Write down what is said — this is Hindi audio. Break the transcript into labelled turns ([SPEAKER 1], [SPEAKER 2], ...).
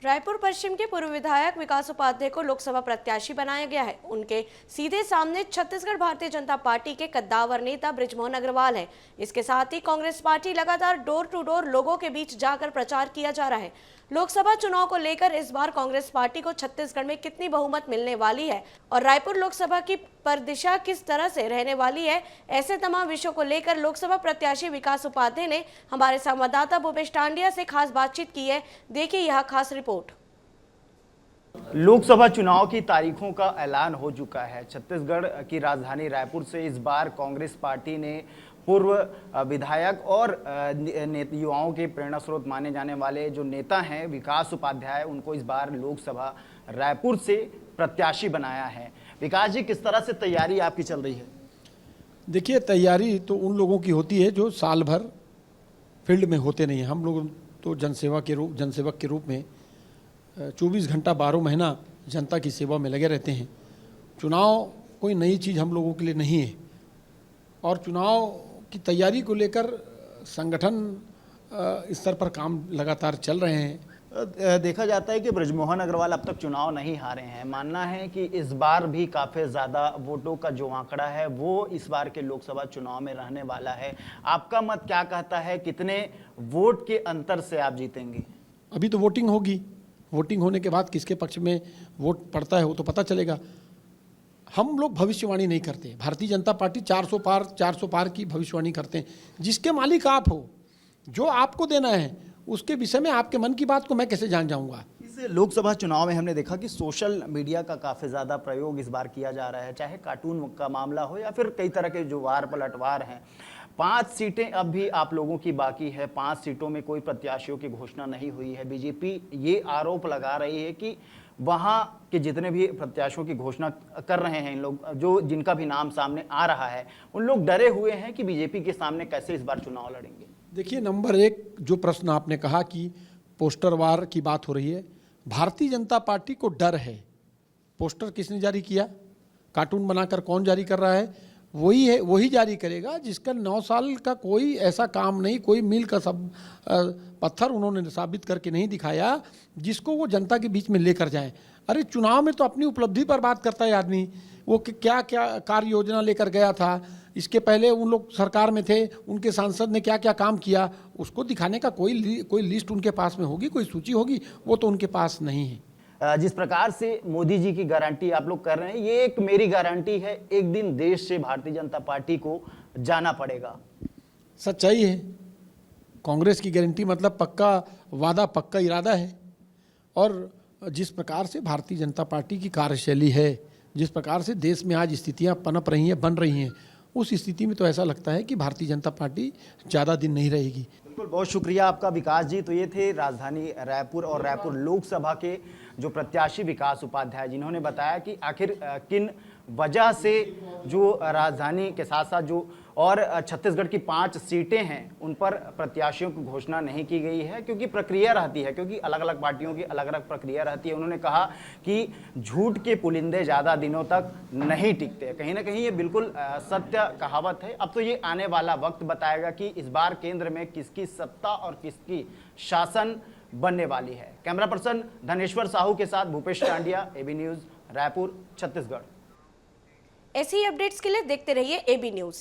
[SPEAKER 1] रायपुर पश्चिम के पूर्व विधायक विकास उपाध्याय को लोकसभा प्रत्याशी बनाया गया है। उनके सीधे सामने छत्तीसगढ़ भारतीय जनता पार्टी के कद्दावर नेता बृजमोहन अग्रवाल हैं। इसके साथ ही कांग्रेस पार्टी लगातार डोर टू डोर लोगों के बीच जाकर प्रचार किया जा रहा है। लोकसभा चुनाव को लेकर इस बार कांग्रेस पार्टी को छत्तीसगढ़ में कितनी बहुमत मिलने वाली है और रायपुर लोकसभा की परिदिशा किस तरह से रहने वाली है, ऐसे तमाम विषयों को लेकर लोकसभा प्रत्याशी विकास उपाध्याय ने हमारे संवाददाता भूपेश टांडिया से खास बातचीत की है। देखिए यह खास रिपोर्ट।
[SPEAKER 2] लोकसभा चुनाव की तारीखों का ऐलान हो चुका है। छत्तीसगढ़ की राजधानी रायपुर से इस बार कांग्रेस पार्टी ने पूर्व विधायक और युवाओं के प्रेरणा स्रोत माने जाने वाले जो नेता हैं विकास उपाध्याय, उनको इस बार लोकसभा रायपुर से प्रत्याशी बनाया है। विकास जी, किस तरह से तैयारी आपकी चल रही है?
[SPEAKER 3] देखिए, तैयारी तो उन लोगों की होती है जो साल भर फील्ड में होते नहीं हैं। हम लोग तो जनसेवक के रूप में 24 घंटा 12 महीना जनता की सेवा में लगे रहते हैं। चुनाव कोई नई चीज़ हम लोगों के लिए नहीं है और चुनाव की तैयारी को लेकर संगठन स्तर पर काम लगातार चल रहे हैं।
[SPEAKER 2] देखा जाता है कि बृजमोहन अग्रवाल अब तक चुनाव नहीं हारे हैं। मानना है कि इस बार भी काफ़ी ज़्यादा वोटों का जो आंकड़ा है वो इस बार के लोकसभा चुनाव में रहने वाला है। आपका मत क्या कहता है, कितने वोट के अंतर से आप जीतेंगे?
[SPEAKER 3] अभी तो वोटिंग होगी, वोटिंग होने के बाद किसके पक्ष में वोट पड़ता है वो तो पता चलेगा। हम लोग भविष्यवाणी नहीं करते। भारतीय जनता पार्टी 400 पार की भविष्यवाणी करते हैं। जिसके मालिक आप हो, जो आपको देना है, उसके विषय में आपके मन की बात को मैं कैसे जान जाऊंगा?
[SPEAKER 2] इस लोकसभा चुनाव में हमने देखा कि सोशल मीडिया का काफ़ी ज़्यादा प्रयोग इस बार किया जा रहा है, चाहे कार्टून का मामला हो या फिर कई तरह के जो वार पलटवार हैं। 5 सीटें अब भी आप लोगों की बाकी है। 5 सीटों में कोई प्रत्याशियों की घोषणा नहीं हुई है। बीजेपी ये आरोप लगा रही है कि वहाँ के जितने भी प्रत्याशियों की घोषणा कर रहे हैं इन लोग, जो जिनका भी नाम सामने आ रहा है, उन लोग डरे हुए हैं कि बीजेपी के सामने कैसे इस बार चुनाव लड़ेंगे।
[SPEAKER 3] देखिए, नंबर 1 जो प्रश्न आपने कहा कि पोस्टर वार की बात हो रही है, भारतीय जनता पार्टी को डर है। पोस्टर किसने जारी किया? कार्टून बनाकर कौन जारी कर रहा है? वही जारी करेगा जिसका 9 साल का कोई ऐसा काम नहीं, कोई मील का सब पत्थर उन्होंने साबित करके नहीं दिखाया जिसको वो जनता के बीच में लेकर जाए। अरे चुनाव में तो अपनी उपलब्धि पर बात करता है आदमी। वो क्या क्या कार्य योजना लेकर गया था, इसके पहले उन लोग सरकार में थे, उनके सांसद ने क्या क्या काम किया, उसको दिखाने का कोई लिस्ट उनके पास में होगी, कोई सूची होगी, वो तो उनके पास नहीं है।
[SPEAKER 2] जिस प्रकार से मोदी जी की गारंटी आप लोग कर रहे हैं, ये एक मेरी गारंटी है, एक दिन देश से भारतीय जनता पार्टी को जाना पड़ेगा।
[SPEAKER 3] सच्चाई है। कांग्रेस की गारंटी मतलब पक्का वादा, पक्का इरादा है। और जिस प्रकार से भारतीय जनता पार्टी की कार्यशैली है, जिस प्रकार से देश में आज स्थितियां पनप रही हैं, बन रही हैं, उस स्थिति में तो ऐसा लगता है कि भारतीय जनता पार्टी ज़्यादा दिन नहीं रहेगी।
[SPEAKER 2] बिल्कुल, बहुत शुक्रिया आपका विकास जी। तो ये थे राजधानी रायपुर और रायपुर लोकसभा के जो प्रत्याशी विकास उपाध्याय, जिन्होंने बताया कि आखिर किन वजह से जो राजधानी के साथ साथ जो और छत्तीसगढ़ की 5 सीटें हैं उन पर प्रत्याशियों की घोषणा नहीं की गई है, क्योंकि प्रक्रिया रहती है, क्योंकि अलग अलग पार्टियों की अलग अलग प्रक्रिया रहती है। उन्होंने कहा कि झूठ के पुलिंदे ज़्यादा दिनों तक नहीं टिकते। कहीं ना कहीं ये बिल्कुल सत्य कहावत है। अब तो ये आने वाला वक्त बताएगा कि इस बार केंद्र में किसकी सत्ता और किसकी शासन बनने वाली है। कैमरा पर्सन धनेश्वर साहू के साथ भूपेश टांडिया, एबी न्यूज़, रायपुर, छत्तीसगढ़।
[SPEAKER 1] ऐसी अपडेट्स के लिए देखते रहिए एबी न्यूज़।